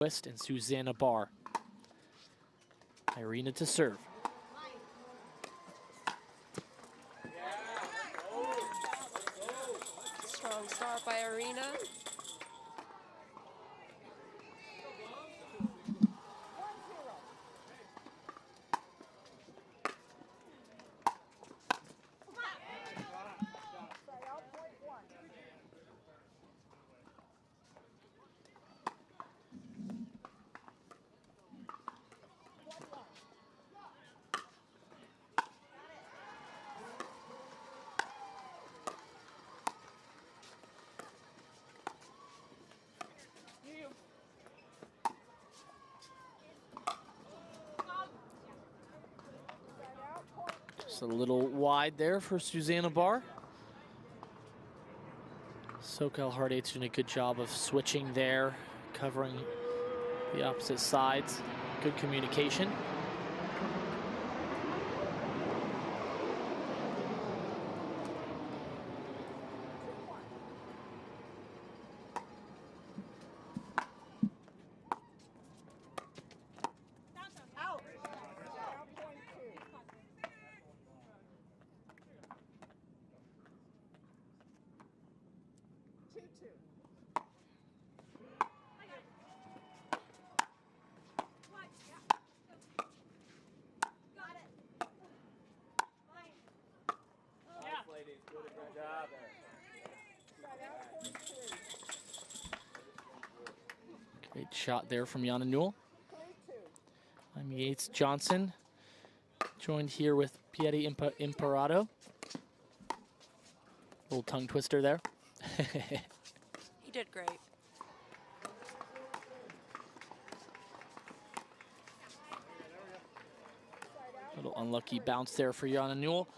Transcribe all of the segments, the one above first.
Cederquist and Susannah Barr. Irina to serve. Strong start by Irina. Just a little wide there for Susannah Barr. SoCal Hard Eight's doing a good job of switching there, covering the opposite sides. Good communication. Great shot there from Yana Newell. I'm Yates Johnson, joined here with Pieri Imparato. Little tongue twister there. He did great. Little unlucky bounce there for Yana Newell.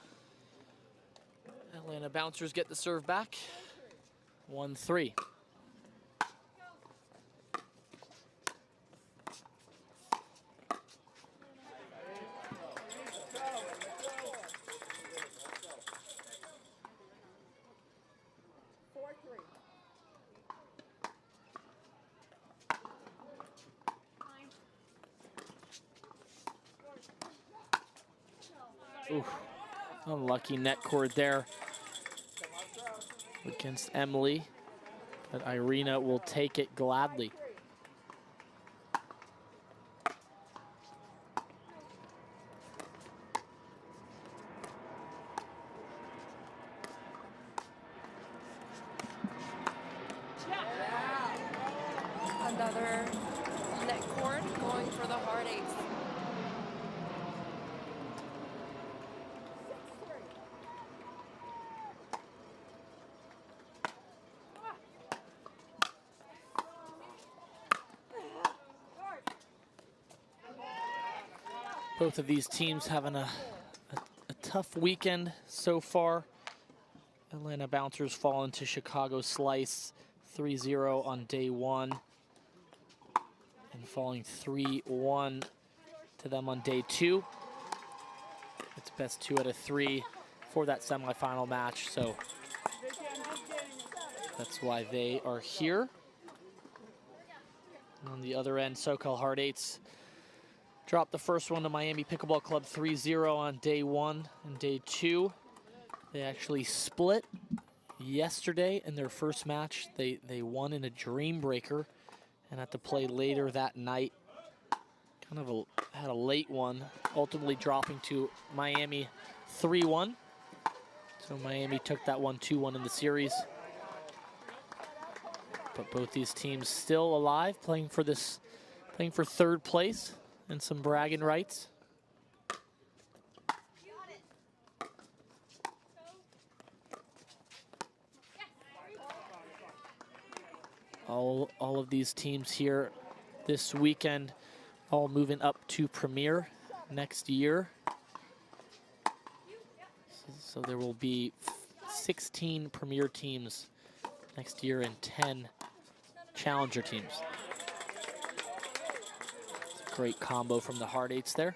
Atlanta bouncers get the serve back. 1-3. Ooh, unlucky net cord there against Emily, but Irina will take it gladly. Another net cord going for the Hard Eights. Both of these teams having a tough weekend so far. Atlanta Bouncers fall into Chicago Slice 3-0 on day one, and falling 3-1 to them on day two. It's best 2 out of 3 for that semifinal match, so that's why they are here. And on the other end, SoCal Hard Eights dropped the first one to Miami Pickleball Club 3-0 on day one and day two. They actually split yesterday in their first match. They won in a dream breaker and had to play later that night. Kind of had a late one, ultimately dropping to Miami 3-1. So Miami took that one 2-1 in the series. But both these teams still alive, playing for third place and some bragging rights. All of these teams here this weekend, all moving up to Premier next year. So there will be 16 Premier teams next year and 10 Challenger teams. It's a great combo from the Hard Eights there.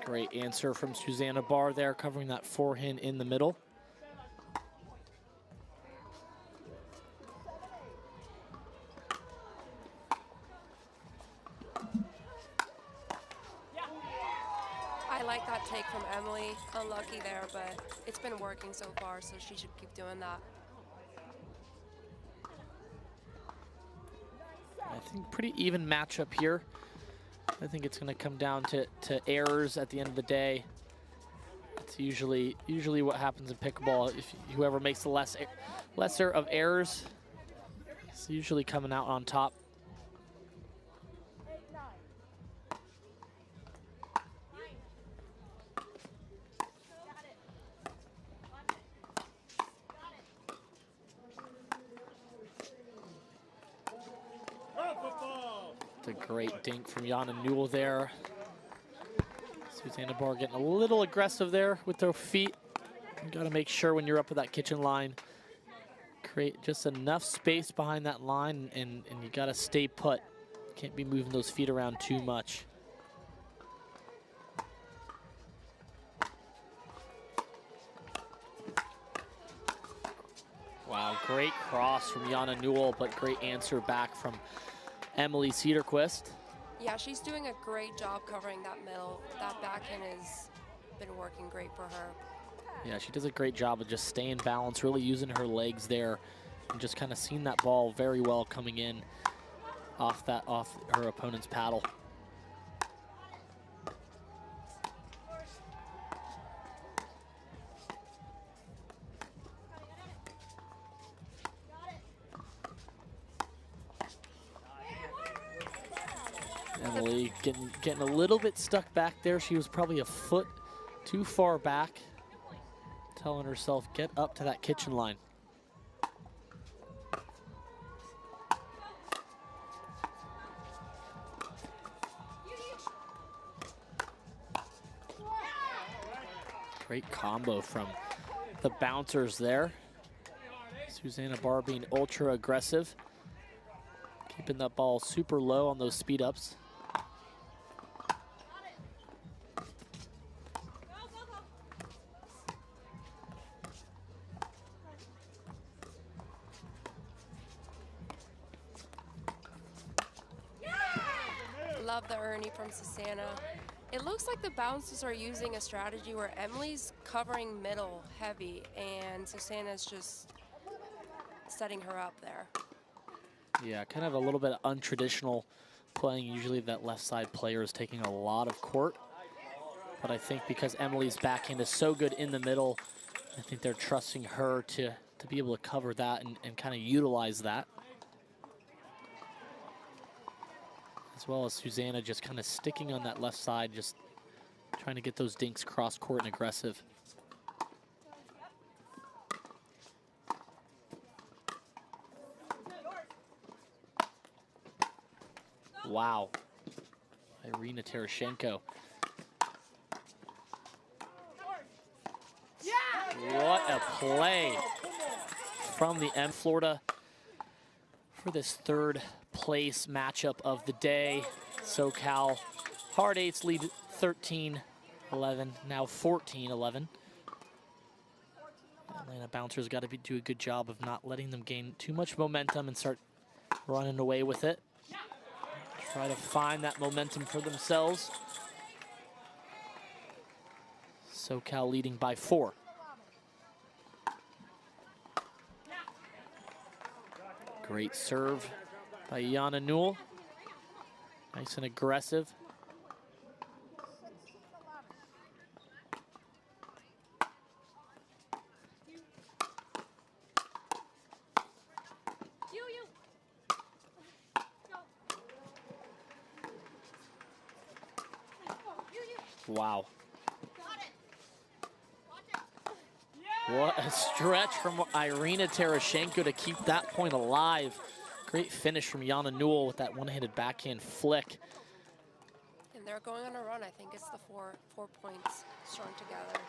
Great answer from Susannah Barr there, covering that forehand in the middle. I like that take from Emily. Unlucky there, but it's been working so far, so she should keep doing that. I think pretty even matchup here. I think it's going to come down to errors at the end of the day. It's usually what happens in pickleball. If whoever makes the lesser of errors is usually coming out on top. A great dink from Yana Newell there. Susannah Barr getting a little aggressive there with their feet. You got to make sure when you're up at that kitchen line, create just enough space behind that line, and you got to stay put. Can't be moving those feet around too much. Wow, great cross from Yana Newell, but great answer back from Emily Cederquist. Yeah, she's doing a great job covering that middle. That backhand has been working great for her. Yeah, she does a great job of just staying balanced, really using her legs there, and just kind of seeing that ball very well coming in off her opponent's paddle. Emily getting a little bit stuck back there. She was probably a foot too far back, telling herself, get up to that kitchen line. Great combo from the bouncers there. Susannah Barr being ultra aggressive, keeping that ball super low on those speed ups. Love the Ernie from Susannah. It looks like the bouncers are using a strategy where Emily's covering middle heavy and Susannah's just setting her up there. Yeah, kind of a little bit untraditional playing. Usually that left side player is taking a lot of court. But I think because Emily's backhand is so good in the middle, I think they're trusting her to be able to cover that and kind of utilize that. As well as Susannah just kind of sticking on that left side, just trying to get those dinks cross court and aggressive. Wow. Irina Tereschenko. What a play from the Florida for this third place matchup of the day. SoCal Hard Eights lead 13-11, now 14-11. Atlanta Bouncers got to do a good job of not letting them gain too much momentum and start running away with it. Try to find that momentum for themselves. SoCal leading by 4. Great serve by Yana Newell. Nice and aggressive. Wow. What a stretch from Irina Tereschenko to keep that point alive. Great finish from Yana Newell with that one-handed backhand flick. And they're going on a run. I think it's the four points strung together.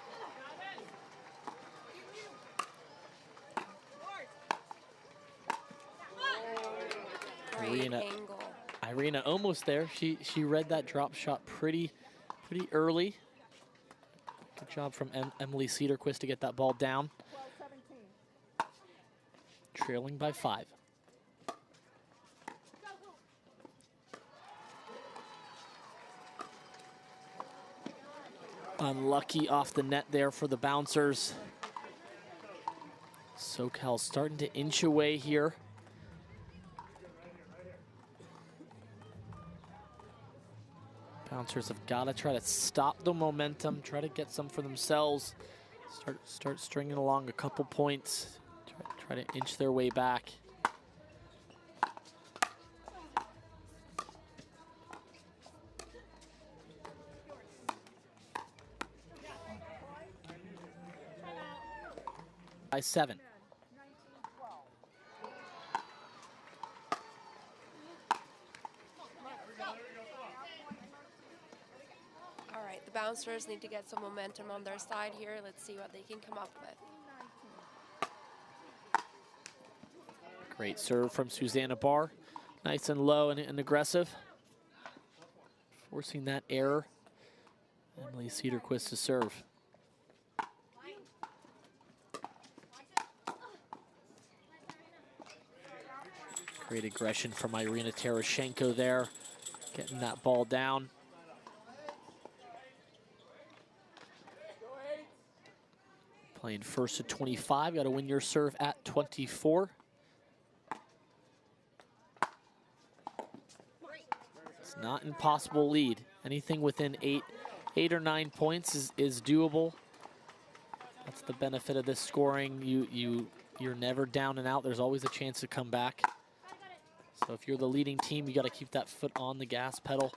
Great angle. Irina almost there. She read that drop shot pretty early. Good job from Emily Cederquist to get that ball down. Trailing by 5. Unlucky off the net there for the bouncers. SoCal starting to inch away here. Bouncers have got to try to stop the momentum, try to get some for themselves. Start stringing along a couple points. Try to inch their way back. By 7. All right, the bouncers need to get some momentum on their side here. Let's see what they can come up with. Great serve from Susannah Barr. Nice and low and aggressive. Forcing that error. Emily Cederquist to serve. Great aggression from Irina Tereschenko there, getting that ball down. Playing first to 25, got to win your serve at 24. It's not an impossible lead. Anything within 8 or 9 points is doable. That's the benefit of this scoring. You're never down and out. There's always a chance to come back. So if you're the leading team, you got to keep that foot on the gas pedal.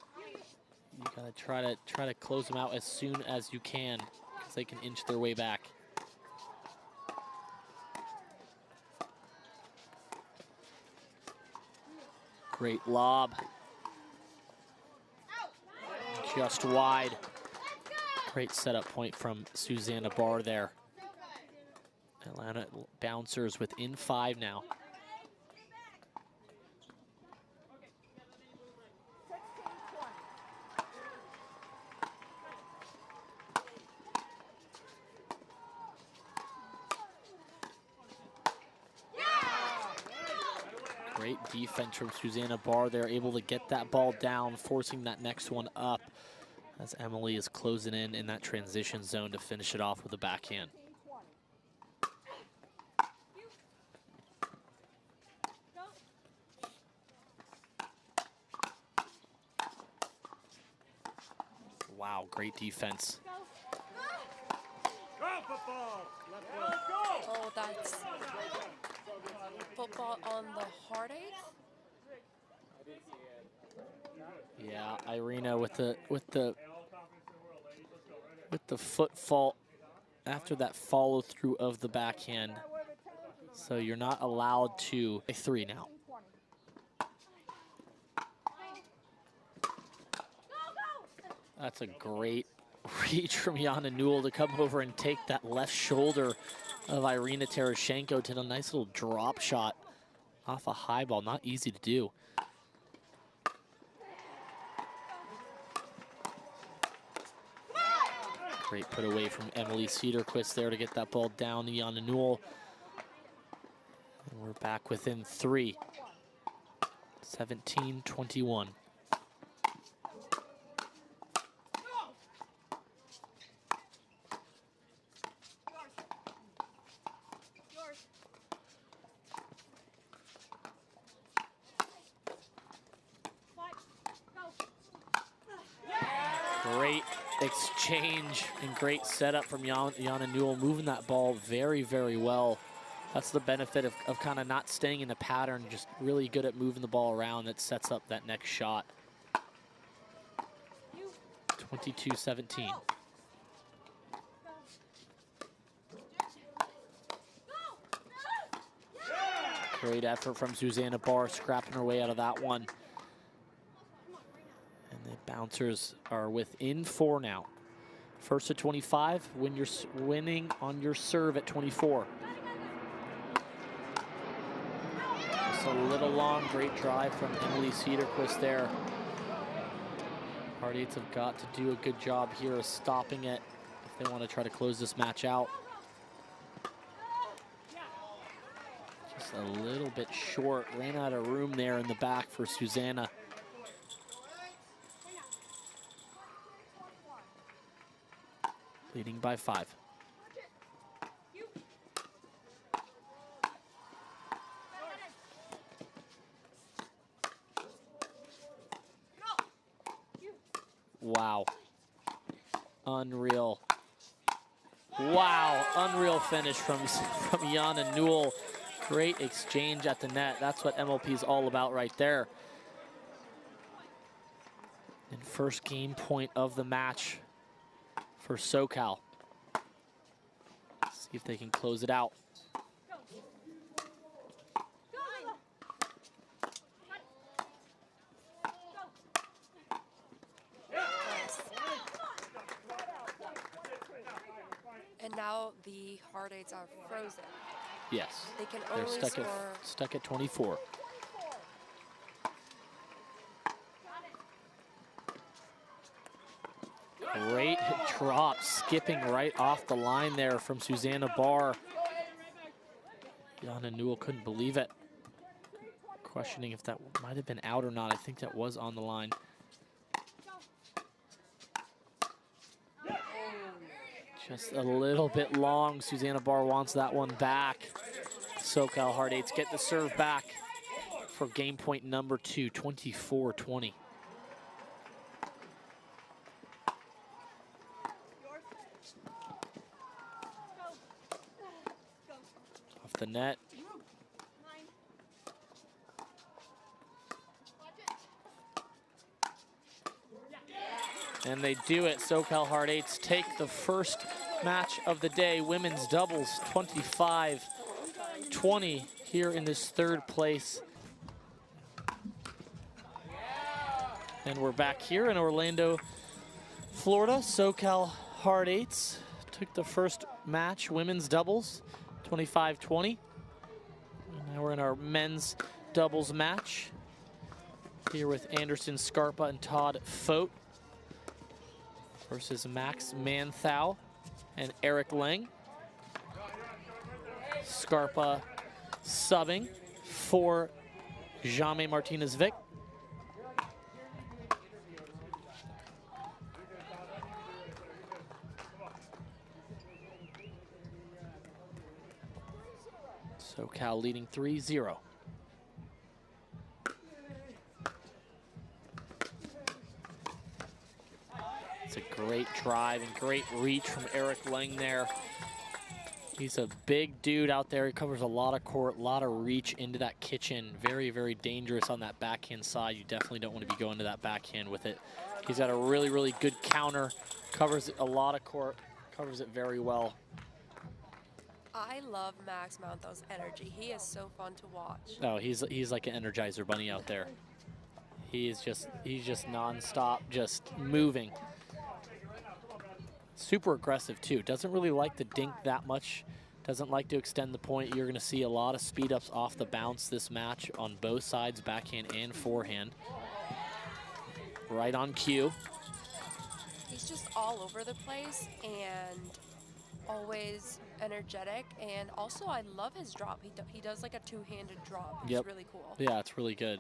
You got to try to close them out as soon as you can, because they can inch their way back. Great lob. Just wide. Great setup point from Susannah Barr there. Atlanta bouncers within 5 now. Great defense from Susannah Barr. They're able to get that ball down, forcing that next one up as Emily is closing in that transition zone to finish it off with a backhand. Wow, great defense. Oh, that's football on the hard 8th. Yeah, Irina with the foot fault after that follow through of the backhand. So you're not allowed to 3 now. That's a great reach from Yana Newell to come over and take that left shoulder of Irina Tereschenko to a nice little drop shot off a high ball. Not easy to do. Great put away from Emily Cederquist there to get that ball down to Yana Newell. And we're back within 3. 17-21. Great exchange and great setup from Yana Newell, moving that ball very, very well. That's the benefit of kind of not staying in a pattern, just really good at moving the ball around. That sets up that next shot. 22-17. Great effort from Susannah Barr, scrapping her way out of that one. And the bouncers are within 4 now. First to 25, winning on your serve at 24. Just a little long, great drive from Emily Cederquist there. Hard 8s have got to do a good job here of stopping it. If They want to try to close this match out. Just a little bit short. Ran out of room there in the back for Susannah. Leading by 5. Wow. Unreal. Wow, unreal finish from Yana Newell. Great exchange at the net. That's what MLP is all about right there. And first game point of the match for SoCal. See if they can close it out. And now the Hard Eights are frozen. Yes. They can They're only stuck score. Stuck at 24. Great drop, skipping right off the line there from Susannah Barr. Yana Newell couldn't believe it. Questioning if that might have been out or not. I think that was on the line. Just a little bit long. Susannah Barr wants that one back. SoCal Hard Eights get the serve back for game point number 2, 24-20. Off the net. And they do it. SoCal Hard Eights take the first match of the day. Women's doubles 25-20 here in this third place. And we're back here in Orlando, Florida. SoCal Hard Eights took the first match, women's doubles, 25-20. Now we're in our men's doubles match here with Anderson Scarpa and Todd Fought versus Max Manthou and Erik Lange. Scarpa subbing for Jaume Martinez-Vich. SoCal leading 3-0. It's a great drive and great reach from Erik Lange there. He's a big dude out there. He covers a lot of court, a lot of reach into that kitchen. Very, very dangerous on that backhand side. You definitely don't want to be going to that backhand with it. He's got a really, really good counter. Covers a lot of court. Covers it very well. I love Max Manthou's energy. He is so fun to watch. Oh, he's like an Energizer bunny out there. He's just nonstop, just moving. Super aggressive too. Doesn't really like to dink that much. Doesn't like to extend the point. You're going to see a lot of speed ups off the bounce this match on both sides, backhand and forehand. Right on cue. He's just all over the place and always energetic. And also, I love his drop. He does like a two-handed drop. It's really cool. Yeah, it's really good.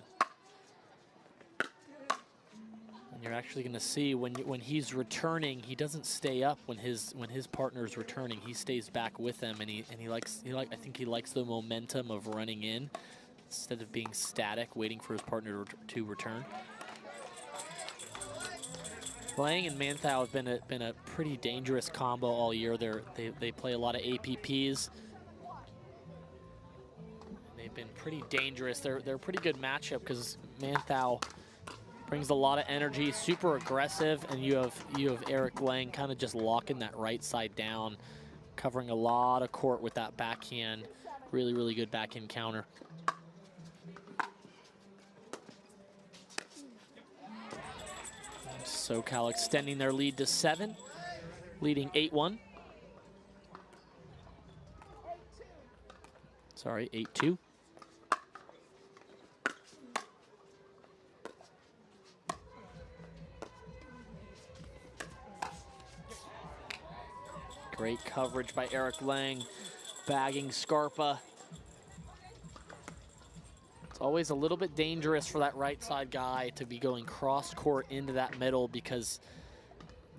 You're actually going to see when he's returning, he doesn't stay up when his partner's returning. He stays back with them, and I think he likes the momentum of running in instead of being static, waiting for his partner to return. Lange and Manthou have been a pretty dangerous combo all year. They play a lot of APPs. They've been pretty dangerous. They're a pretty good matchup because Manthou brings a lot of energy, super aggressive, and you have Erik Lange kind of just locking that right side down, covering a lot of court with that backhand. Really, really good backhand counter. SoCal extending their lead to 7, leading 8-1. Sorry, 8-2. Great coverage by Erik Lange, bagging Scarpa. It's always a little bit dangerous for that right side guy to be going cross court into that middle, because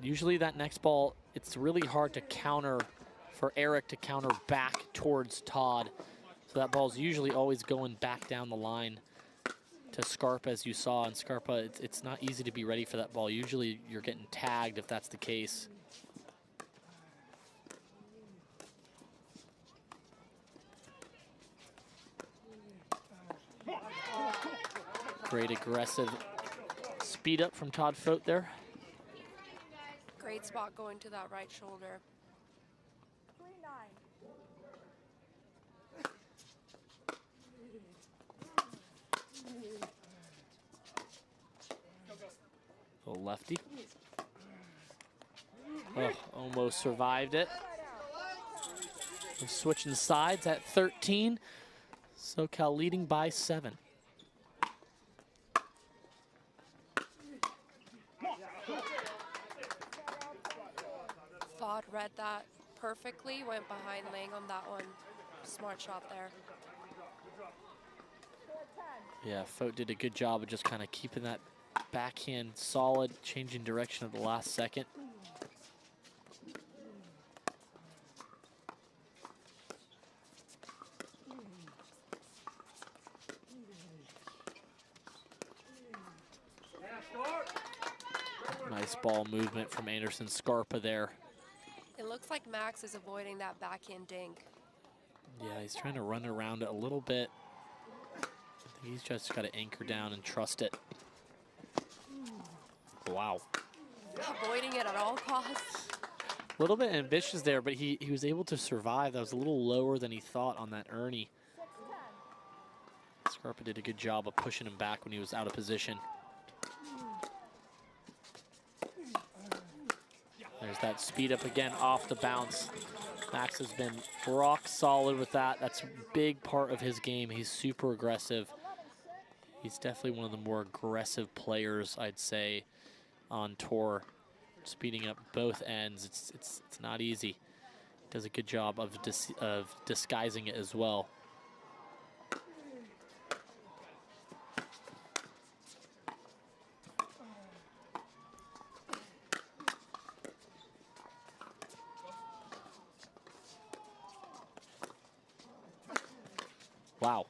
usually that next ball, it's really hard to counter, for Erik to counter back towards Todd. So that ball's usually always going back down the line to Scarpa, as you saw. And Scarpa, it's not easy to be ready for that ball. Usually you're getting tagged if that's the case. Great aggressive speed up from Todd Fought there. Great spot going to that right shoulder. 3-9. The lefty. Oh, almost survived it. We're switching sides at 13. SoCal leading by 7. Fought read that perfectly, went behind Lange on that one. Smart shot there. Yeah, Fought did a good job of just kind of keeping that backhand solid, changing direction at the last second. Nice ball movement from Anderson Scarpa there. It looks like Max is avoiding that backhand dink. Yeah, he's trying to run around it a little bit. I think he's just got to anchor down and trust it. Wow. Avoiding it at all costs. A little bit ambitious there, but he was able to survive. That was a little lower than he thought on that Ernie. Scarpa did a good job of pushing him back when he was out of position. There's that speed up again off the bounce. Max has been rock solid with that. That's a big part of his game. He's super aggressive. He's definitely one of the more aggressive players, I'd say, on tour. Speeding up both ends, it's not easy. Does a good job of disguising it as well. Wow.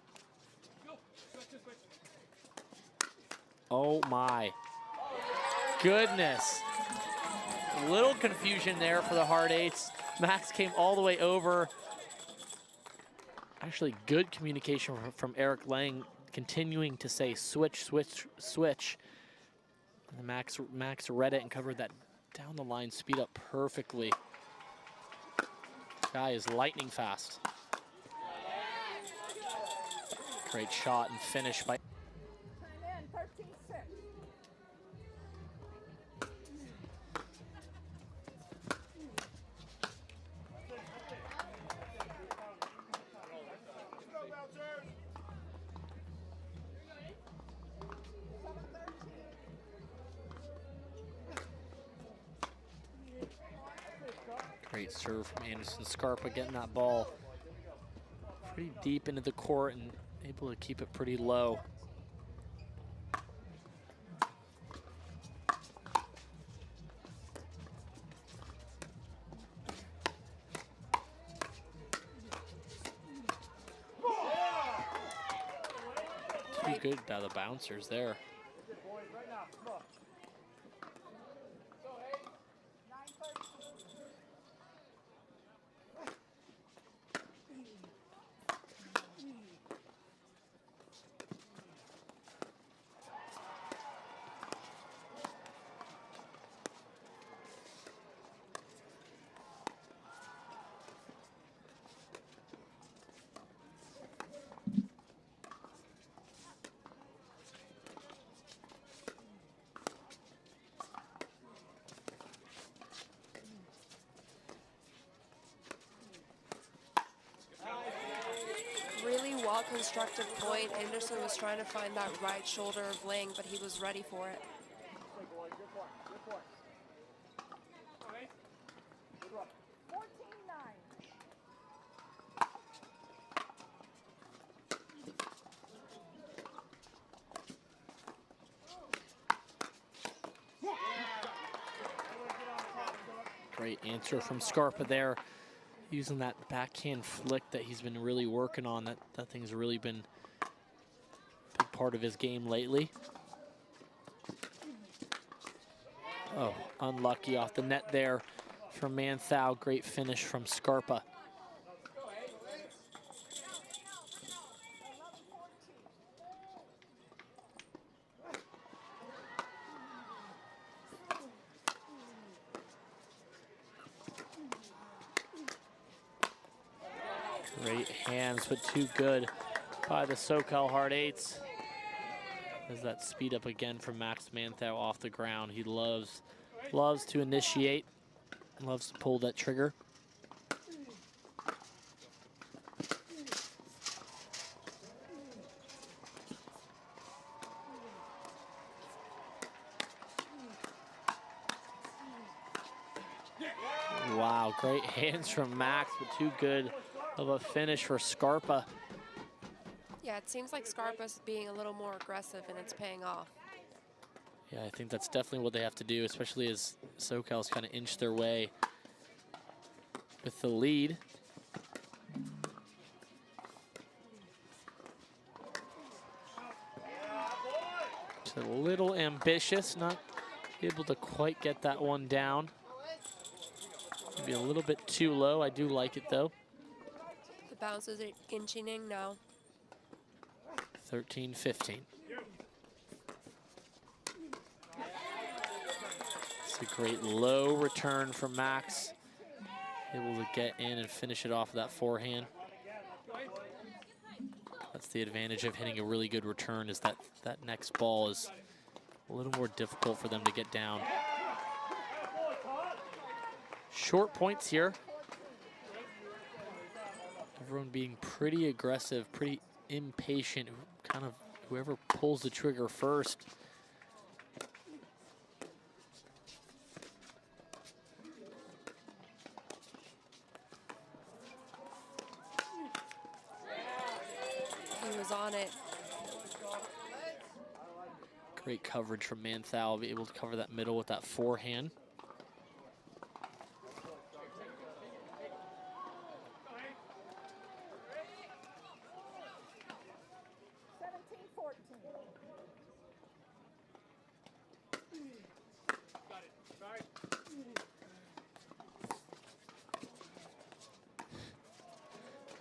Oh my goodness. Little confusion there for the hard eights. Max came all the way over. Actually, good communication from Erik Lange, continuing to say switch, switch, switch. And Max read it and covered that down the line speed up perfectly. This guy is lightning fast. Great shot and finish by. Time in, 13-6. Great serve from Anderson Scarpa, getting that ball pretty deep into the court and able to keep it pretty low. Too good by the bouncers there. Constructed point. Anderson was trying to find that right shoulder of Lange, but he was ready for it. Great answer from Scarpa there. Using that backhand flick that he's been really working on. That thing's really been a big part of his game lately. Oh, unlucky off the net there from Manthou. Great finish from Scarpa. Great hands, but too good by the SoCal Hard Eights. There's that speed up again from Max Manthou off the ground. He loves to initiate, loves to pull that trigger. Wow, great hands from Max, but too good of a finish for Scarpa. Yeah, it seems like Scarpa's being a little more aggressive, and it's paying off. Yeah, I think that's definitely what they have to do, especially as SoCal's kind of inched their way with the lead. Just a little ambitious, not able to quite get that one down. Maybe a little bit too low. I do like it though. The bounces are inching in now. 13-15. It's a great low return from Max. Able to get in and finish it off with that forehand. That's the advantage of hitting a really good return, is that next ball is a little more difficult for them to get down. Short points here. Everyone being pretty aggressive, pretty impatient, kind of whoever pulls the trigger first. He was on it. Great coverage from Manthou, be able to cover that middle with that forehand.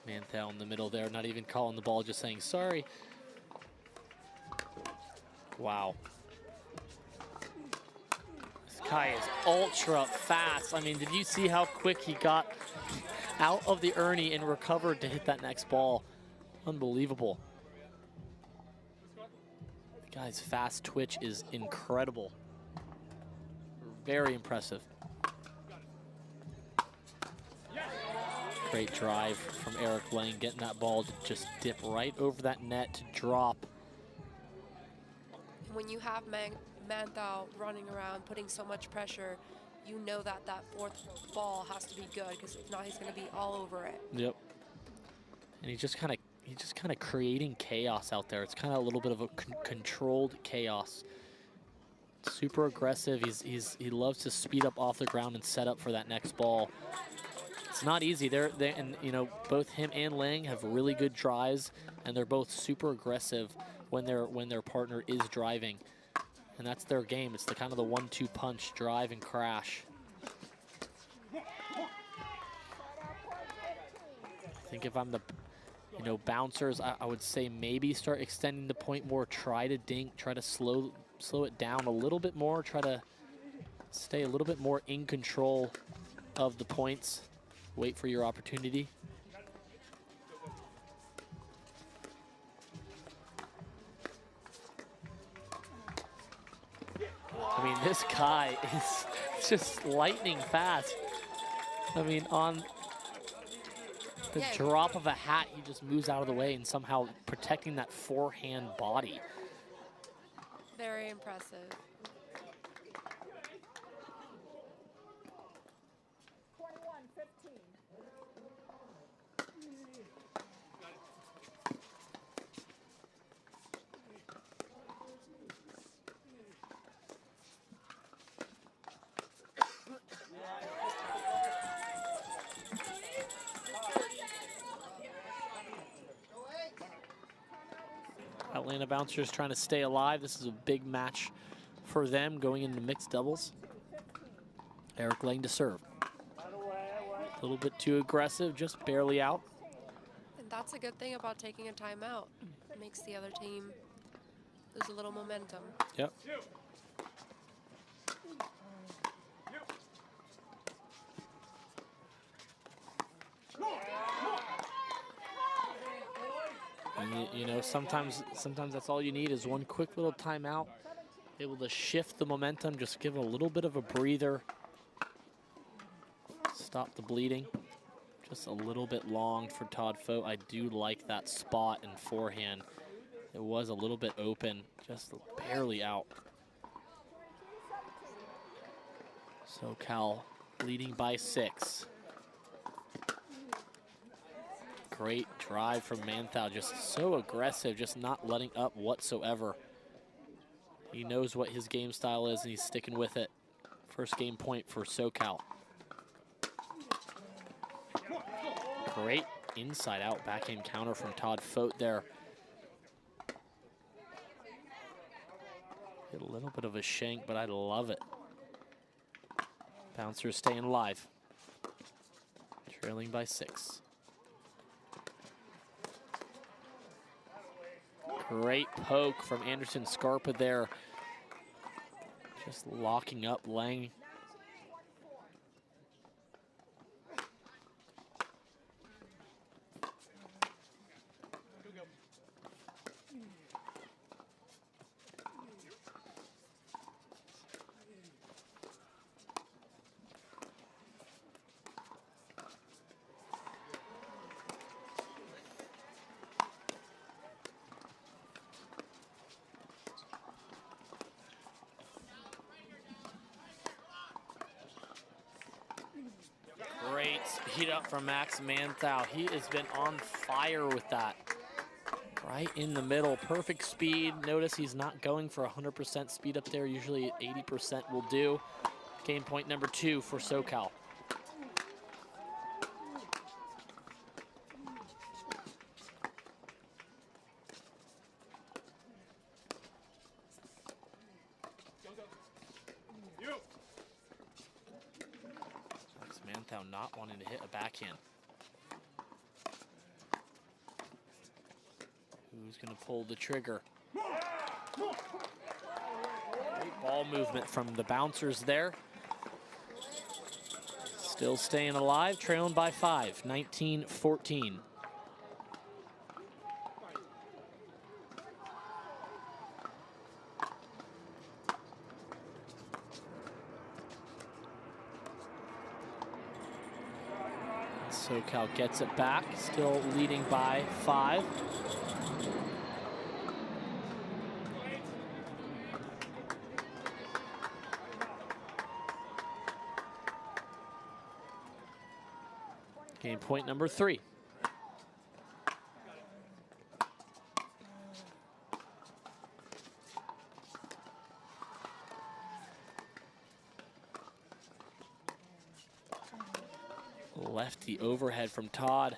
Manthou in the middle there, not even calling the ball, just saying sorry. Wow. This guy is ultra fast. I mean, did you see how quick he got out of the Ernie and recovered to hit that next ball? Unbelievable. The guy's fast twitch is incredible. Very impressive. Great drive from Erik Lange, getting that ball to just dip right over that net to drop. When you have Manthou running around, putting so much pressure, you know that that fourth ball has to be good, because if not, he's going to be all over it. Yep. And he's just kind of creating chaos out there. It's kind of a little bit of a controlled chaos. Super aggressive. He loves to speed up off the ground and set up for that next ball. It's not easy. And you know, both him and Lange have really good drives, and they're both super aggressive when their partner is driving, and that's their game. It's the kind of the 1-2 punch, drive and crash. I think if I'm the bouncers, I would say maybe start extending the point more. Try to dink. Try to slow it down a little bit more. Try to stay a little bit more in control of the points. Wait for your opportunity. I mean, this guy is just lightning fast. I mean, on the drop of a hat, he just moves out of the way and somehow protecting that forehand body. Very impressive. bouncers trying to stay alive. This is a big match for them going into mixed doubles. Erik Lange to serve. A little bit too aggressive, just barely out. And that's a good thing about taking a timeout. It makes the other team lose a little momentum. Yep. And you know, sometimes that's all you need is one quick little timeout, able to shift the momentum, just give a little bit of a breather, stop the bleeding. Just a little bit long for Todd Fought. I do like that spot and forehand. It was a little bit open, just barely out. SoCal leading by 6. Great drive from Manthou, just so aggressive, just not letting up whatsoever. He knows what his game style is and he's sticking with it. First game point for SoCal. Great inside out backhand counter from Todd Fought there. Get a little bit of a shank, but I love it. Bouncer staying alive. Trailing by 6. Great poke from Anderson Scarpa there. Just locking up Lange. Great speed up from Max Manthou. He has been on fire with that. Right in the middle, perfect speed. Notice he's not going for 100% speed up there. Usually 80% will do. Game point number 2 for SoCal. Not wanting to hit a backhand. Who's going to pull the trigger? Great ball movement from the bouncers there. Still staying alive, trailing by 5, 19-14. SoCal gets it back, still leading by 5. Game point number 3. Lefty overhead from Todd.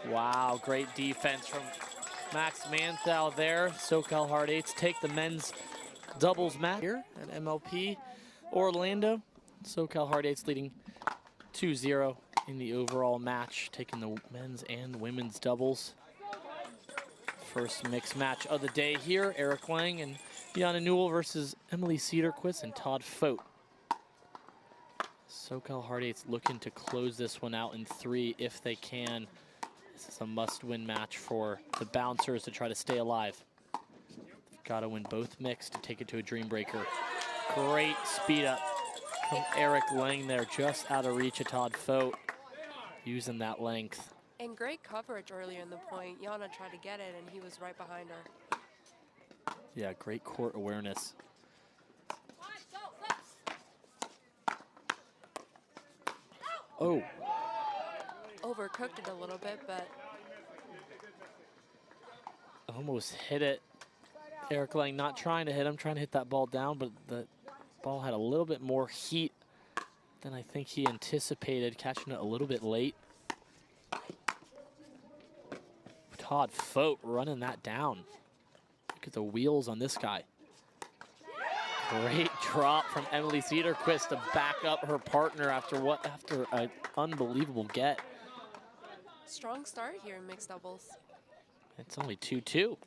Wow, great defense from Max Manthou there. SoCal Hard Eights take the men's doubles match here at MLP Orlando. SoCal Hard Eights leading 2-0 in the overall match, taking the men's and women's doubles. First mixed match of the day here, Erik Lange and Yana Newell versus Emily Cederquist and Todd Fought. SoCal Hard Eights looking to close this one out in 3 if they can. This is a must-win match for the bouncers to try to stay alive. Got to win both mixed to take it to a dream breaker. Great speed up from Erik Lange there, just out of reach of Todd Fought, using that length. And great coverage earlier in the point. Yana tried to get it, and he was right behind her. Yeah, great court awareness. Oh. Overcooked it a little bit, but Almost hit it. Erik Lange not trying to hit him, trying to hit that ball down, but the ball had a little bit more heat than I think he anticipated, catching it a little bit late. Todd Fought running that down. Look at the wheels on this guy. Great drop from Emily Cederquist to back up her partner after an unbelievable get. Strong start here in mixed doubles. It's only 2-2.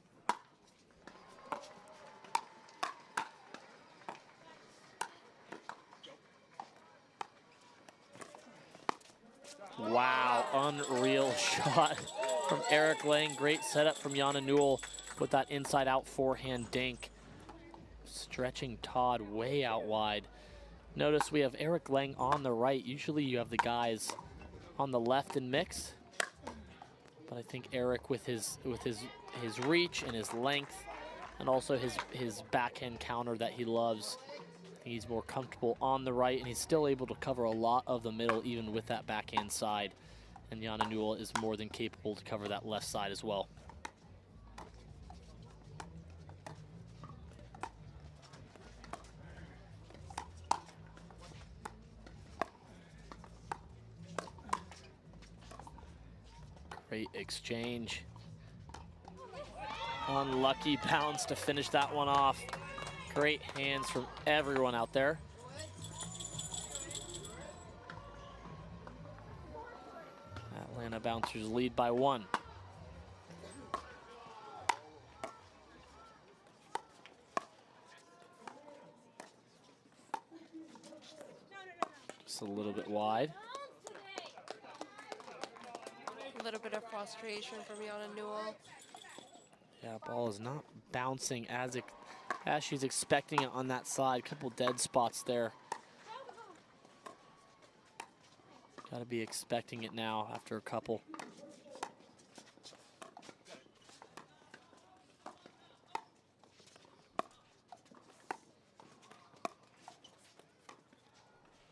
Wow, unreal shot from Erik Lange. Great setup from Yana Newell with that inside-out forehand dink. Stretching Todd way out wide. Notice we have Erik Lange on the right. Usually you have the guys on the left in mix. But I think Erik with his reach and his length and also his backhand counter that he loves, I think he's more comfortable on the right, and he's still able to cover a lot of the middle even with that backhand side. And Yana Newell is more than capable to cover that left side as well. Great exchange. Unlucky bounce to finish that one off. Great hands from everyone out there. Atlanta Bouncers lead by 1. Just a little bit wide. A little bit of frustration from Yana Newell. Yeah, ball is not bouncing as she's expecting it on that side. Couple dead spots there. Got to be expecting it now after a couple.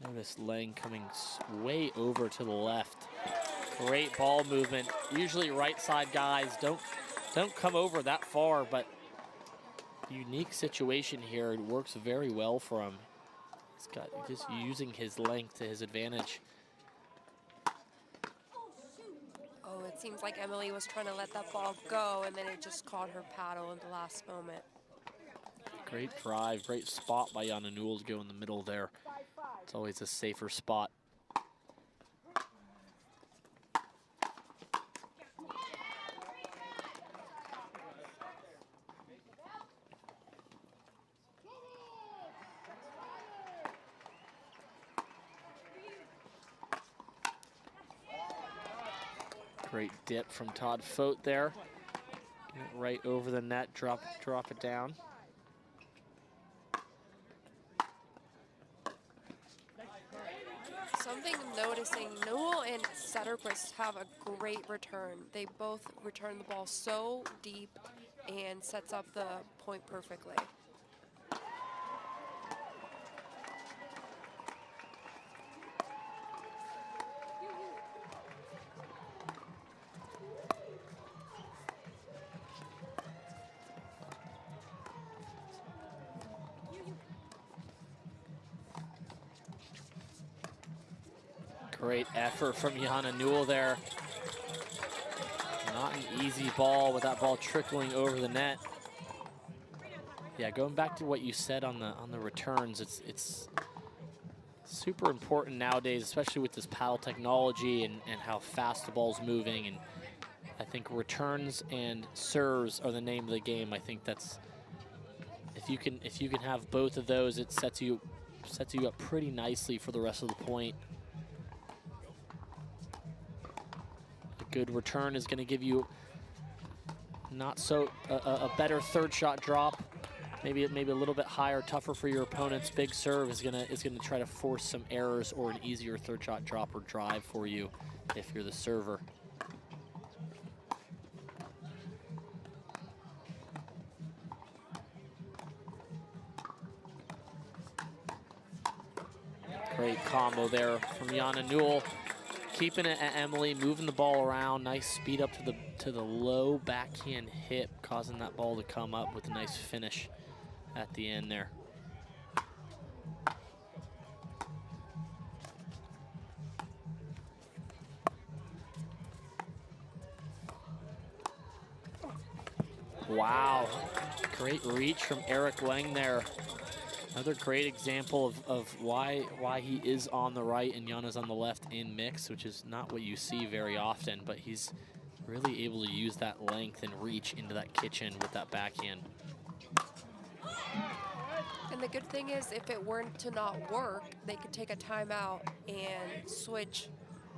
Notice Lange coming way over to the left. Great ball movement. Usually right side guys don't come over that far, but unique situation here. It works very well for him. He's got just using his length to his advantage. Oh, it seems like Emily was trying to let that ball go, and then it just caught her paddle in the last moment. Great drive, great spot by Yana Newell to go in the middle there. It's always a safer spot. Great dip from Todd Fought there. Get it right over the net, drop it down. Something I'm noticing, Newell and Cederquist have a great return. They both return the ball so deep and sets up the point perfectly. Great effort from Yana Newell there. Not an easy ball with that ball trickling over the net. Yeah, going back to what you said on the returns, it's super important nowadays, especially with this paddle technology and how fast the ball's moving. And I think returns and serves are the name of the game. I think that's if you can have both of those, it sets you up pretty nicely for the rest of the point. Good return is going to give you a better third shot drop, maybe a little bit higher, tougher for your opponents. Big serve is gonna try to force some errors or an easier third shot drop or drive for you if you're the server. Great combo there from Yana Newell. Keeping it at Emily, moving the ball around, nice speed up to the low backhand hip, causing that ball to come up with a nice finish at the end there. Wow, great reach from Erik Lange there. Another great example of why he is on the right and Yana's on the left in mix, which is not what you see very often, but he's really able to use that length and reach into that kitchen with that backhand. And the good thing is, if it weren't to not work, they could take a timeout and switch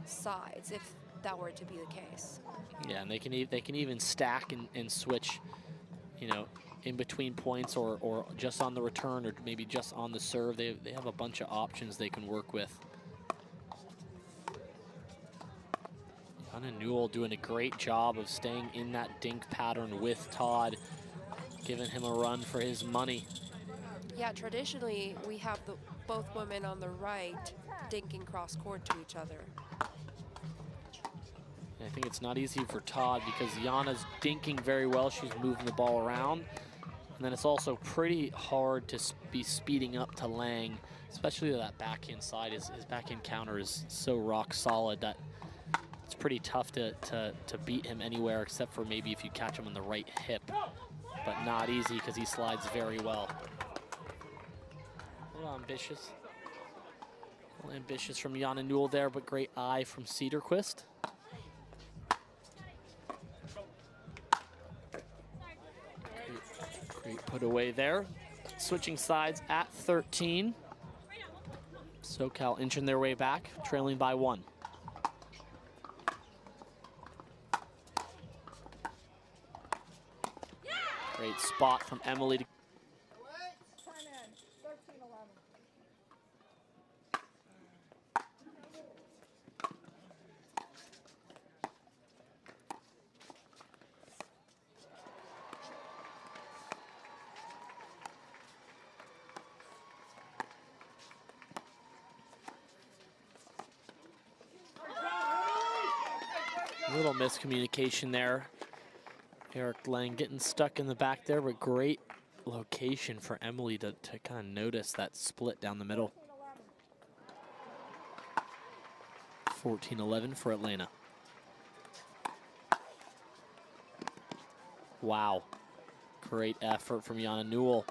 sides if that were to be the case. Yeah, and they can even stack and switch, you know, in between points or just on the return or maybe just on the serve. They have a bunch of options they can work with. Yana Newell doing a great job of staying in that dink pattern with Todd, giving him a run for his money. Yeah, traditionally we have both women on the right dinking cross court to each other. I think it's not easy for Todd because Yana's dinking very well. She's moving the ball around. And then it's also pretty hard to be speeding up to Lange, especially that backhand side. His backhand counter is so rock solid that it's pretty tough to beat him anywhere except for maybe if you catch him on the right hip. But not easy because he slides very well. A little ambitious. A little ambitious from Yana Newell there, but great eye from Cederquist. Great put away there. Switching sides at 13. SoCal inching their way back, trailing by 1. Great spot from Emily to little miscommunication there. Erik Lange getting stuck in the back there, but great location for Emily to kind of notice that split down the middle. 14-11 for Atlanta. Wow. Great effort from Yana Newell.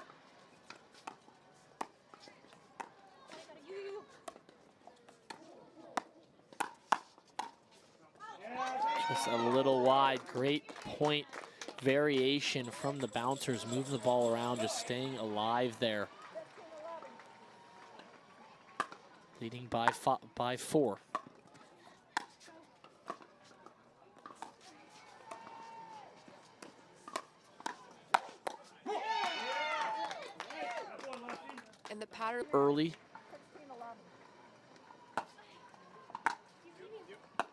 Just a little wide. Great point variation from the bouncers, moving the ball around, just staying alive there. Leading by 4. And the pattern early.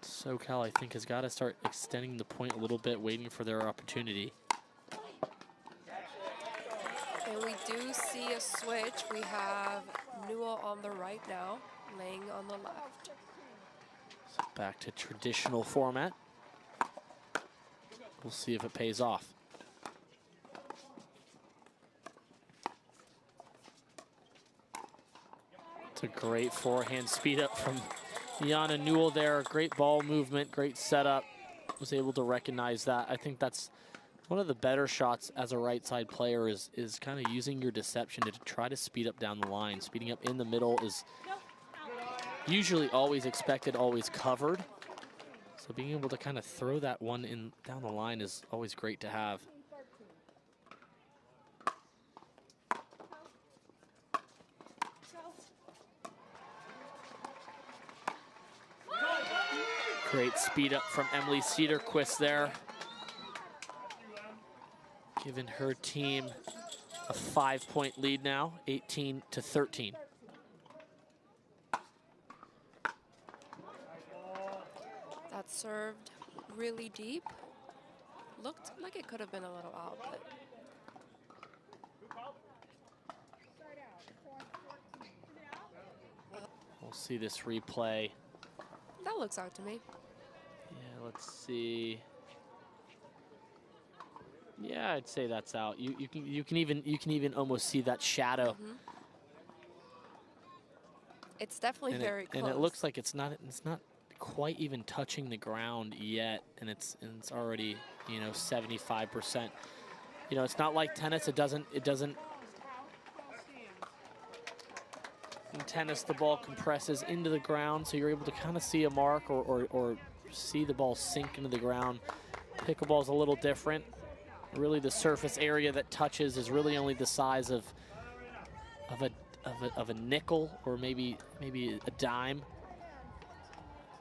SoCal, I think, has got to start extending the point a little bit, waiting for their opportunity. And we do see a switch. We have Newell on the right now, Lange on the left. So back to traditional format. We'll see if it pays off. It's a great forehand speed up from Yana Newell there. Great ball movement, great setup. Was able to recognize that. I think that's one of the better shots as a right side player is kind of using your deception to try to speed up down the line. Speeding up in the middle is usually always expected, always covered. So being able to kind of throw that one in down the line is always great to have. Great speed up from Emily Cederquist there. Giving her team a 5-point lead now, 18-13. That served really deep. Looked like it could have been a little out, but we'll see this replay. that looks out to me. Yeah, let's see. Yeah, I'd say that's out. You can even almost see that shadow. Mm-hmm. It's definitely very close. And it looks like it's not quite even touching the ground yet, and it's already, you know, 75%. You know, it's not like tennis. It doesn't. In tennis, the ball compresses into the ground, so you're able to kind of see a mark or see the ball sink into the ground. Pickleball's a little different. Really, the surface area that touches is really only the size of a nickel or maybe a dime.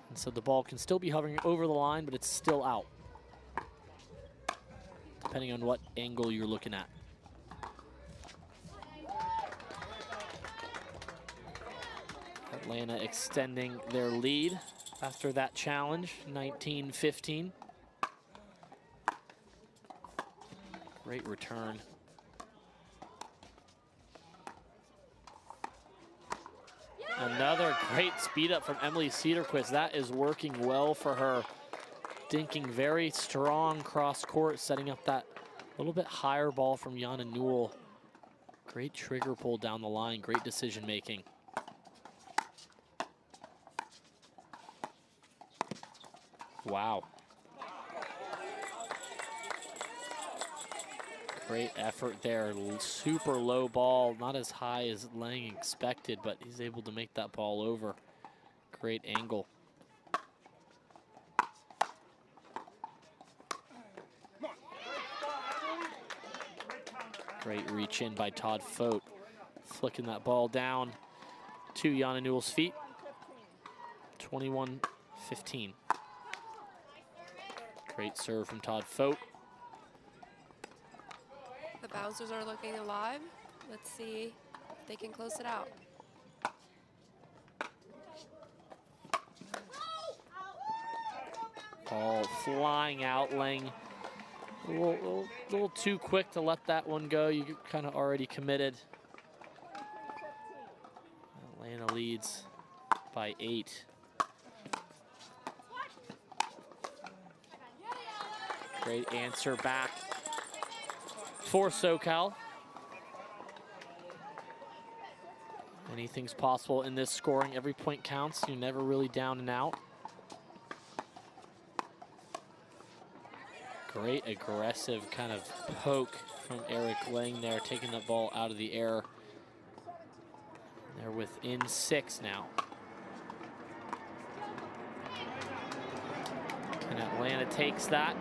And so the ball can still be hovering over the line, but it's still out, depending on what angle you're looking at. Atlanta extending their lead after that challenge, 19-15. Great return. Another great speed up from Emily Cederquist. That is working well for her. Dinking very strong cross court, setting up that little bit higher ball from Yana Newell. Great trigger pull down the line, great decision making. Wow. Great effort there. Super low ball, not as high as Lange expected, but he's able to make that ball over. Great angle. Great reach in by Todd Fought, flicking that ball down to Yana Newell's feet. 21-15. Great serve from Todd Fought. The bouncers are looking alive. Let's see if they can close it out. Ball flying out. Lange a little too quick to let that one go. You kind of already committed. Atlanta leads by 8. Great answer back for SoCal. Anything's possible in this scoring. Every point counts. You're never really down and out. Great aggressive kind of poke from Erik Lange there, taking that ball out of the air. They're within 6 now. And Atlanta takes that,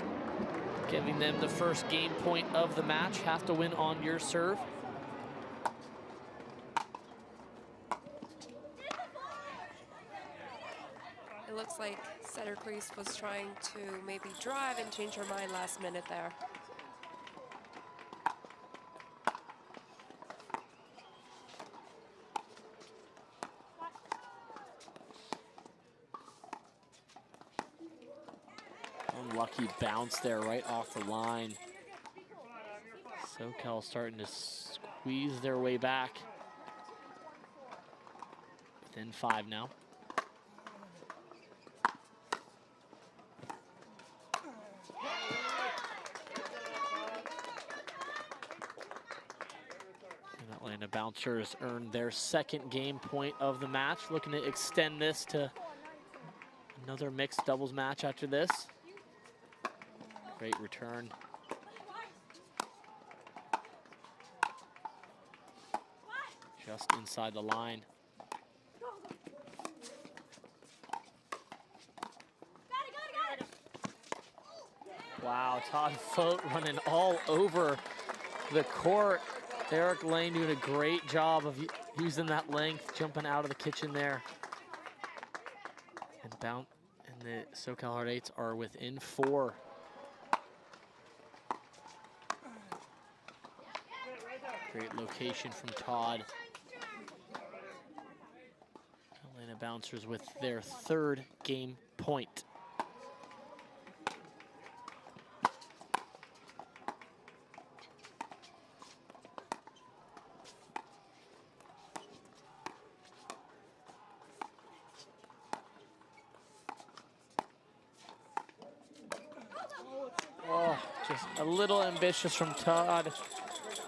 giving them the first game point of the match. Have to win on your serve. It looks like Cederquist was trying to maybe drive and change her mind last minute there. Unlucky bounce there right off the line. SoCal starting to squeeze their way back. Within 5 now. And Atlanta Bouncers earned their second game point of the match. Looking to extend this to another mixed doubles match after this. Great return. Just inside the line. Wow, Todd Fought running all over the court. Erik Lange doing a great job of using that length, jumping out of the kitchen there. And the SoCal Hard Eights are within 4. Great location from Todd. Atlanta Bouncers with their 3rd game point. Oh, just a little ambitious from Todd.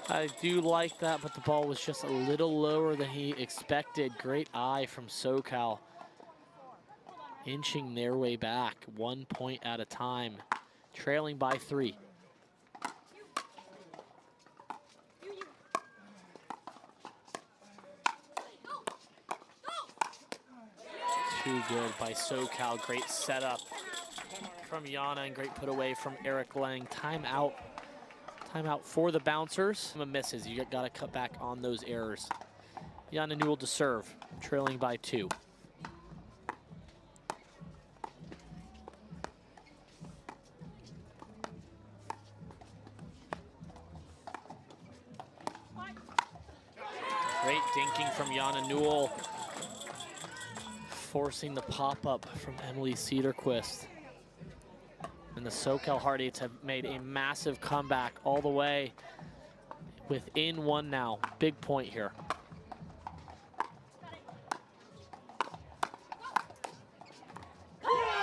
I do like that, but the ball was just a little lower than he expected. Great eye from SoCal. Inching their way back, 1 point at a time, trailing by 3. good by SoCal. Great setup from Yana and great put away from Erik Lange. Timeout. Timeout for the bouncers. Some misses. You got to cut back on those errors. Yana Newell to serve, trailing by 2. Great dinking from Yana Newell, forcing the pop-up from Emily Cederquist. And the SoCal Hard Eights have made a massive comeback all the way within 1 now. Big point here.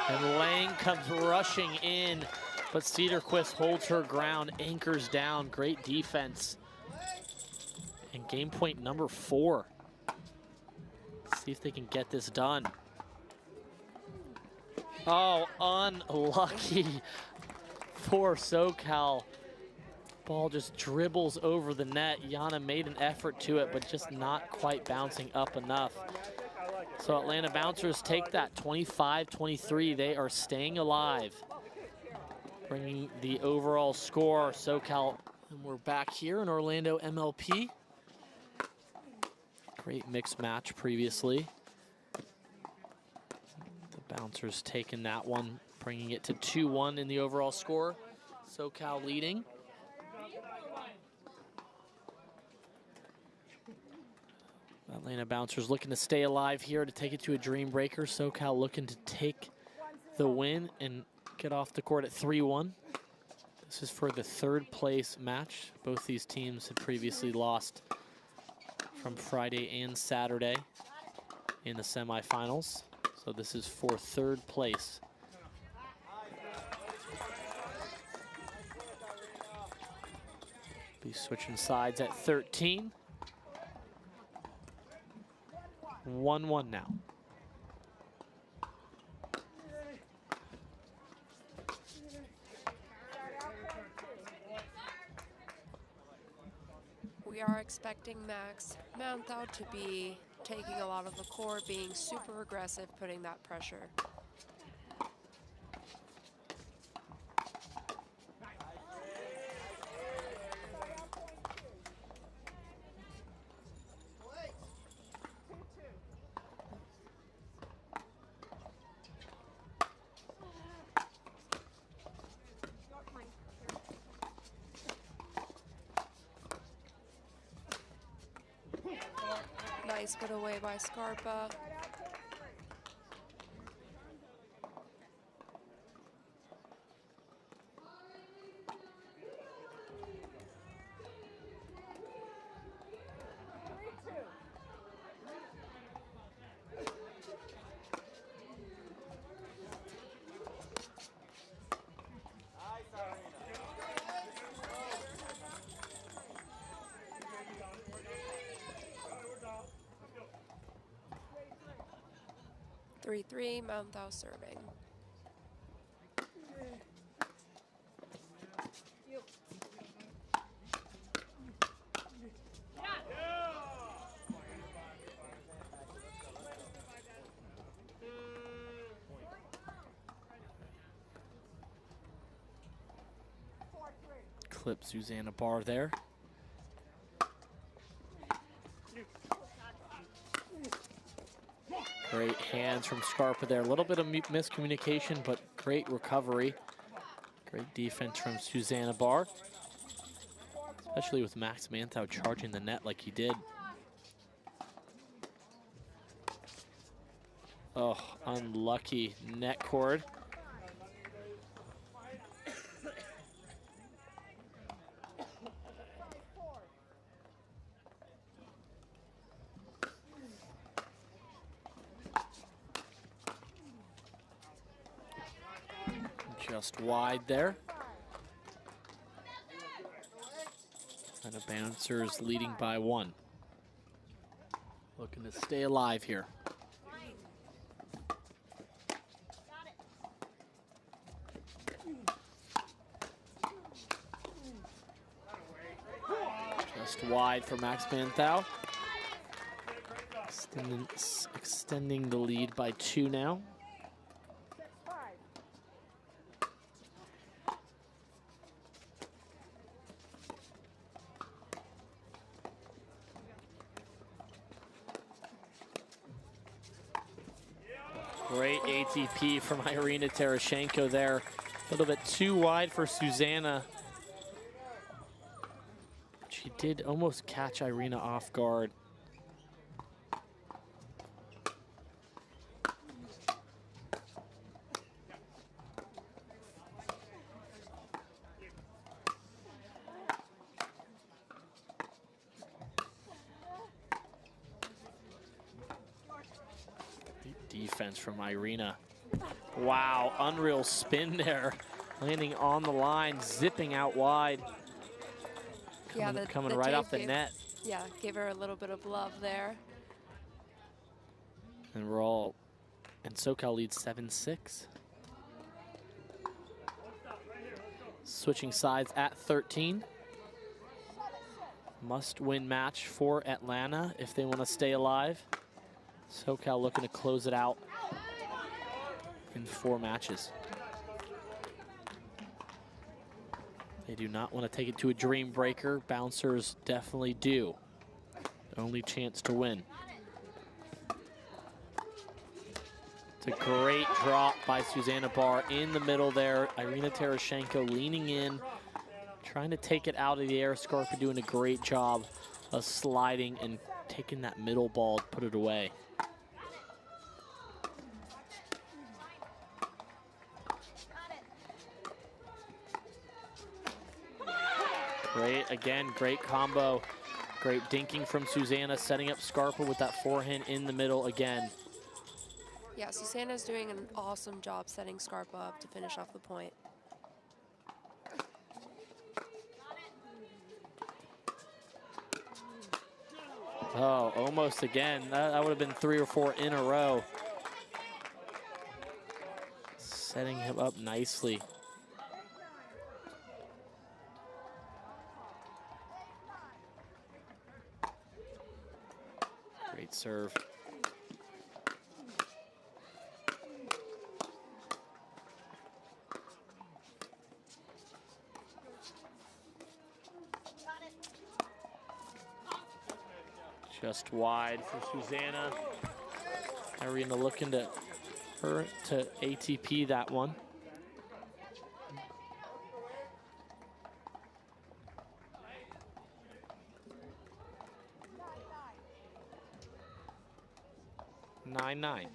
And Lange comes rushing in, but Cederquist holds her ground, anchors down. Great defense. And game point number 4. Let's see if they can get this done. Oh, unlucky for SoCal. Ball just dribbles over the net. Yana made an effort to it, but just not quite bouncing up enough. So Atlanta Bouncers take that 25-23. They are staying alive, bringing the overall score. SoCal, and we're back here in Orlando MLP. Great mixed match previously. The Bouncers taking that one, bringing it to 2-1 in the overall score. SoCal leading. Atlanta Bouncers looking to stay alive here to take it to a dream breaker. SoCal looking to take the win and get off the court at 3-1. This is for the 3rd place match. Both these teams had previously lost from Friday and Saturday in the semifinals. So this is for 3rd place. Be switching sides at 13. 1-1 now. We are expecting Manthou to be taking a lot of the court, being super aggressive, putting that pressure. Nice put away by Scarpa. Three, Manthou serving. Clip Susannah Barr there. Great hands from Scarpa there. A little bit of miscommunication, but great recovery. Great defense from Susannah Barr, especially with Max Manthou charging the net like he did. Oh, unlucky net cord. Just wide there. And the Bouncers leading by 1. Looking to stay alive here. Just wide for Max Manthou. Extending the lead by 2 now. 6-5. Great ATP from Irina Tereschenko there. A little bit too wide for Susannah. She did almost catch Irina off guard. Defense from Irina. Wow, unreal spin there. Landing on the line, zipping out wide. Coming right off the net. Yeah, gave her a little bit of love there. And SoCal leads 7-6. Switching sides at 13. Must-win match for Atlanta if they want to stay alive. SoCal looking to close it out in 4 matches. They do not want to take it to a dream breaker. Bouncers definitely do. Only chance to win. It's a great drop by Susannah Barr in the middle there. Irina Tereschenko leaning in, trying to take it out of the air. Scarpa doing a great job of sliding and taking that middle ball to put it away. Great, again, great combo. Great dinking from Susannah, setting up Scarpa with that forehand in the middle again. Yeah, Susannah's doing an awesome job setting Scarpa up to finish off the point. Oh, almost again. That would have been 3 or 4 in a row. Setting him up nicely. Great serve. Just wide for Susannah. Irina looking to her to ATP that one. Nine.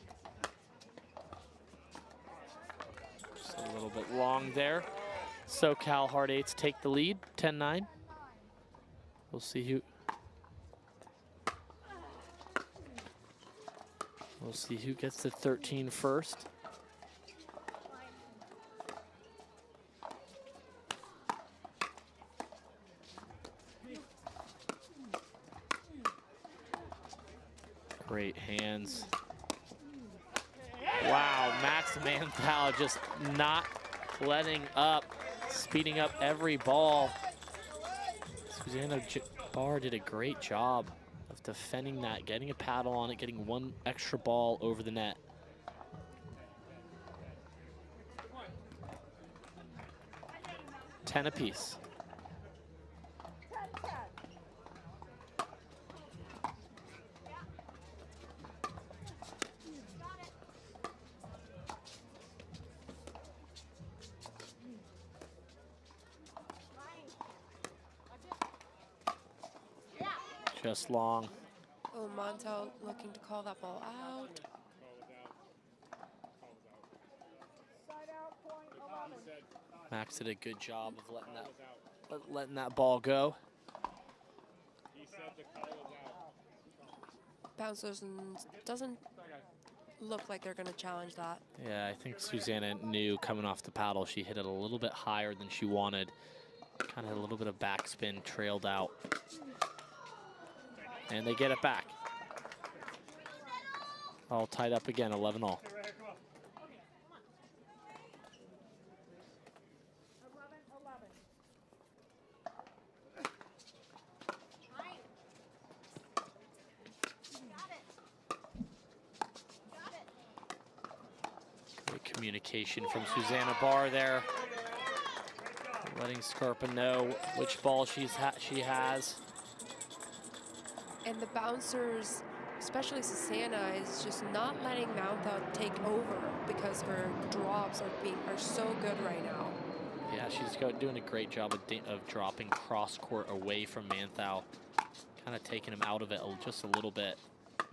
Just a little bit long there. SoCal Hard Eights take the lead, 10-9. We'll see who. We'll see who gets to 13 first. Great hands. Wow, Max Manthou just not letting up, speeding up every ball. Susannah Barr did a great job of defending that, getting a paddle on it, getting 1 extra ball over the net. Ten apiece. 10-10. Just long. Oh, Manthou looking to call that ball out. Side out, point 11. Max did a good job of letting that ball go. Bouncers doesn't look like they're going to challenge that. Yeah, I think Susannah knew coming off the paddle, she hit it a little bit higher than she wanted. Kind of had a little bit of backspin, trailed out. And they get it back. All tied up again, 11-all. 11-11. communication from Susannah Barr there. Letting Scarpa know which ball she has. And the bouncers, especially Susannah, is just not letting Manthou take over because her drops are so good right now. Yeah, she's doing a great job of dropping cross court away from Manthou, kind of taking him out of it just a little bit,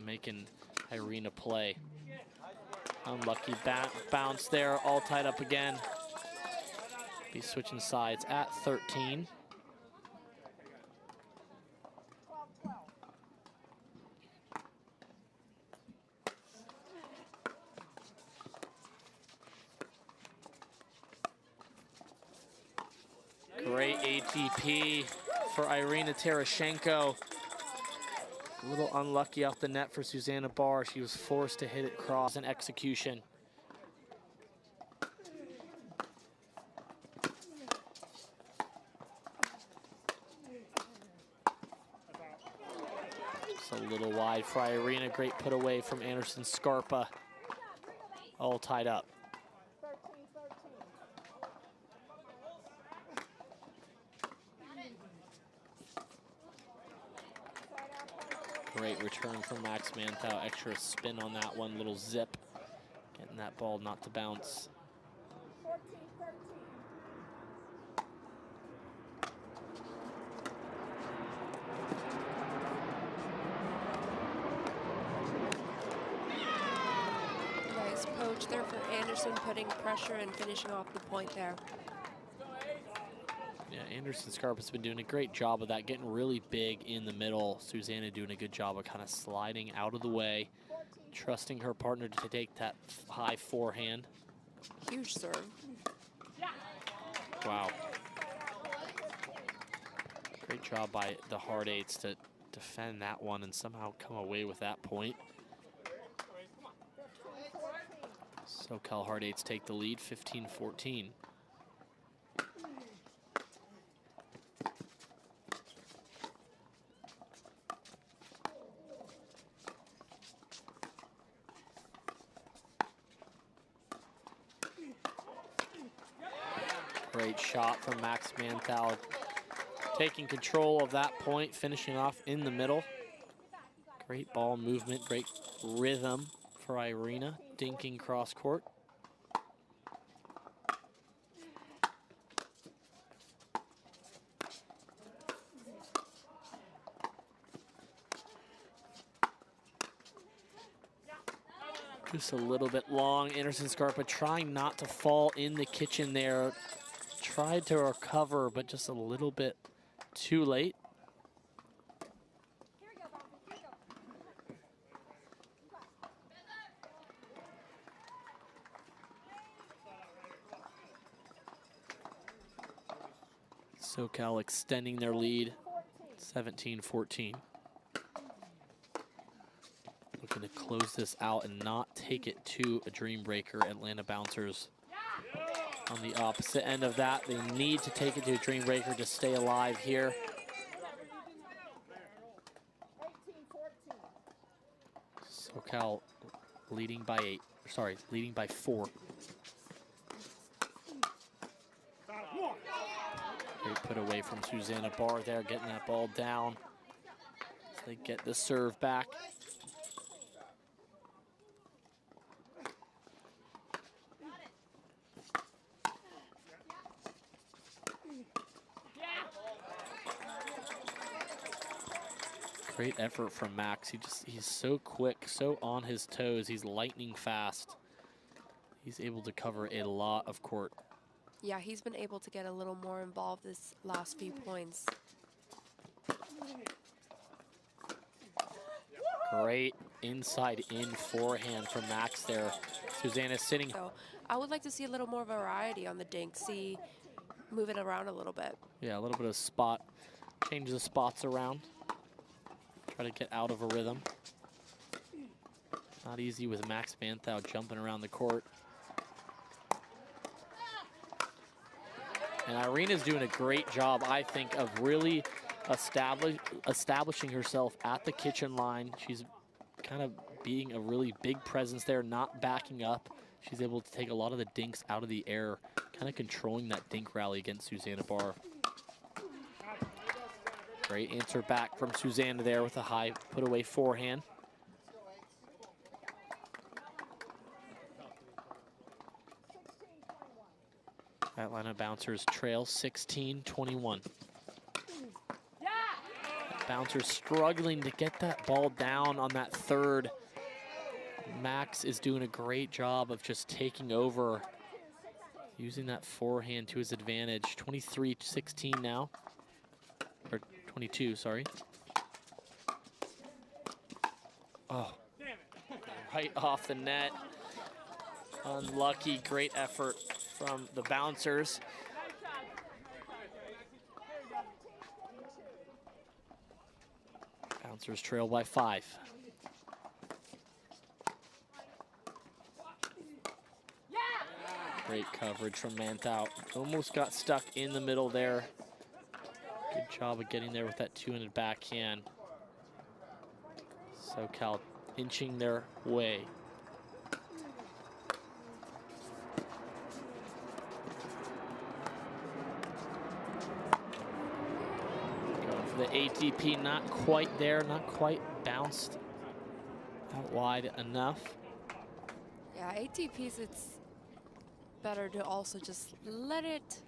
making Irina play. Unlucky bounce there, all tied up again. Be switching sides at 13. Great ATP for Irina Tereschenko. A little unlucky off the net for Susannah Barr. She was forced to hit it cross in execution. It's a little wide for Irina. Great put away from Anderson Scarpa. All tied up. Great return from Max Manthou. Extra spin on that one, little zip. Getting that ball not to bounce. Nice poach there for Anderson, putting pressure and finishing off the point there. Yeah, Anderson Scarpa's been doing a great job of that, getting really big in the middle. Susannah doing a good job of kind of sliding out of the way, trusting her partner to take that high forehand. Huge serve. Wow. Great job by the hard eights to defend that one and somehow come away with that point. SoCal hard eights take the lead, 15-14. Great shot from Max Manthou, taking control of that point, finishing off in the middle. Great ball movement, great rhythm for Irina, dinking cross court. Just a little bit long. Anderson Scarpa trying not to fall in the kitchen there. Tried to recover, but just a little bit too late. SoCal extending their lead, 17-14. Looking to close this out and not take it to a dream breaker. Atlanta Bouncers on the opposite end of that. They need to take it to a dream breaker to stay alive here. SoCal leading by 4. Great put away from Susannah Barr there, getting that ball down as they get the serve back. Great effort from Max. He's so quick, so on his toes. He's lightning fast. He's able to cover a lot of court. Yeah, he's been able to get a little more involved this last few points. Great inside-in forehand from Max there. Susannah sitting. So I would like to see a little more variety on the dink. Move it around a little bit. Yeah, a little bit of spot. Change the spots around. Try to get out of a rhythm. Not easy with Max Manthou jumping around the court. And Irina's doing a great job, I think, of really establishing herself at the kitchen line. She's kind of being a really big presence there, not backing up, She's able to take a lot of the dinks out of the air, kind of controlling that dink rally against Susannah Barr. Great answer back from Susannah there with a high put away forehand. Atlanta bouncers trail 16-21. Bouncers struggling to get that ball down on that third. Max is doing a great job of just taking over, using that forehand to his advantage. 23-16 now, or 22, sorry. Oh, right off the net. Unlucky, great effort from the bouncers. Bouncers trail by 5. Great coverage from Manthou. Almost got stuck in the middle there. Good job of getting there with that two-handed backhand. SoCal inching their way. Going for the ATP, not quite there, not quite bounced out wide enough. Yeah, ATPs, it's better to also just let it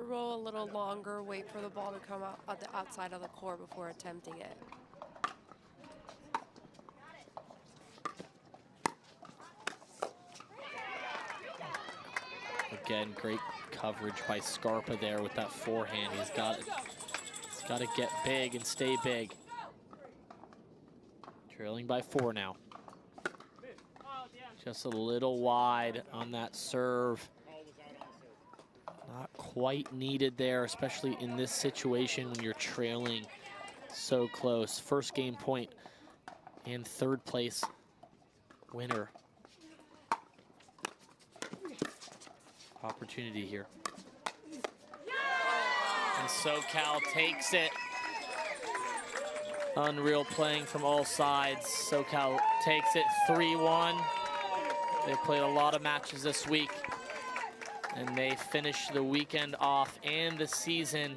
roll a little longer, wait for the ball to come out at the outside of the court before attempting it. Again, great coverage by Scarpa there with that forehand. He's got to get big and stay big. Trailing by 4 now. Just a little wide on that serve. Not quite needed there, especially in this situation when you're trailing so close. First game point and third place winner. Opportunity here. And SoCal takes it. Unreal playing from all sides. SoCal takes it 3-1. They played a lot of matches this week, and they finish the weekend off and the season